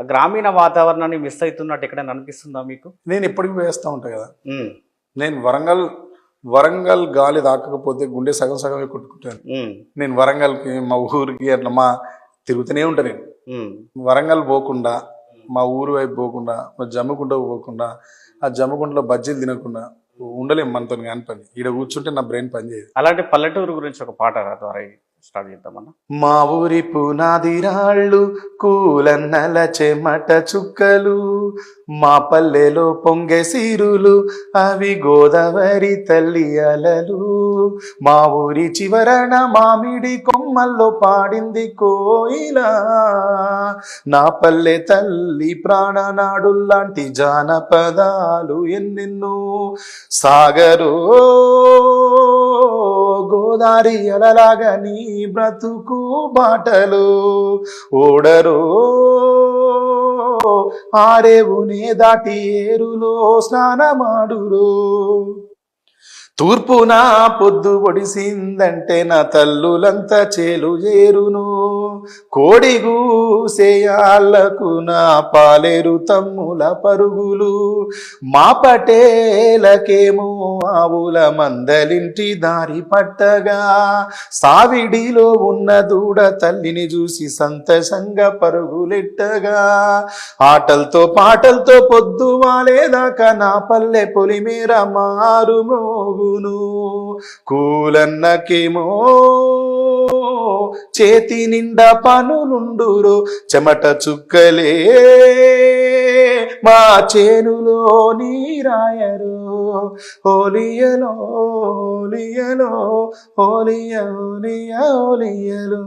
ఆ గ్రామీణ వాతావరణాన్ని మిస్ అవుతున్నట్టు ఎక్కడైనా అనిపిస్తుందా మీకు? నేను ఎప్పటికీ వేస్తూ ఉంటాను కదా. ఉమ్, నేను వరంగల్ గాలి తాకకపోతే గుండె సగం సగమే కొట్టుకుంటాను. ఉమ్, నేను వరంగల్కి మా ఊరికి అట్లా తిరుగుతూనే ఉంటాను. నేను ఉమ్, వరంగల్ పోకుండా, మా ఊరు వైపు పోకుండా, మా జమ్మికుంట పోకుండా, ఆ జమ్మికుంటలో బజ్జీలు తినకుండా ఉండలేము. మనతో కాని పని ఈడ కూర్చుంటే నా బ్రెయిన్ పని చేయదు. అలాంటి పల్లెటూరు గురించి ఒక పాట ద్వారా స్టార్ట్ చేద్దామన్నా. మా ఊరి పునాది రాళ్ళు, కూలన్నల చెమట చుక్కలు, మా పల్లెలో పొంగె సిరులు, అవి గోదావరి తల్లి అలలు. మా ఊరి చివరన మామిడి కొమ్మల్లో పాడింది కోయిలా, నా పల్లె తల్లి ప్రాణనాడుల్లాంటి జానపదాలు ఎన్నెన్నో. సాగరో గోదారి అలలాగా నీ బ్రతుకు బాటలు, ఓడరో ఆరేవునే దాటి ఏరులో స్నానమాడురో. తూర్పున పొద్దు పొడిసిందంటే నా తల్లులంతా చేలు చేరును, కోడి గూసేయాళ్లకు నా పాలేరు తమ్ముల పరుగులు. మా పటేలకేమో ఆవుల మందలింటి దారి పట్టగా, సావిడిలో ఉన్న దూడ తల్లిని చూసి సంతోషంగా పరుగులెట్టగా, ఆటలతో పాటలతో పొద్దు వాలేదాకా నా పల్లె పొలిమేర మారు మోగును. కూలన్నకేమో చేతి నిండా పనులుండురో, చెమట చుక్కలే మా చేనులో నీరాయరు. ఓలియలో ఓలియలో ఓలియ ఓలియ ఓలియలో.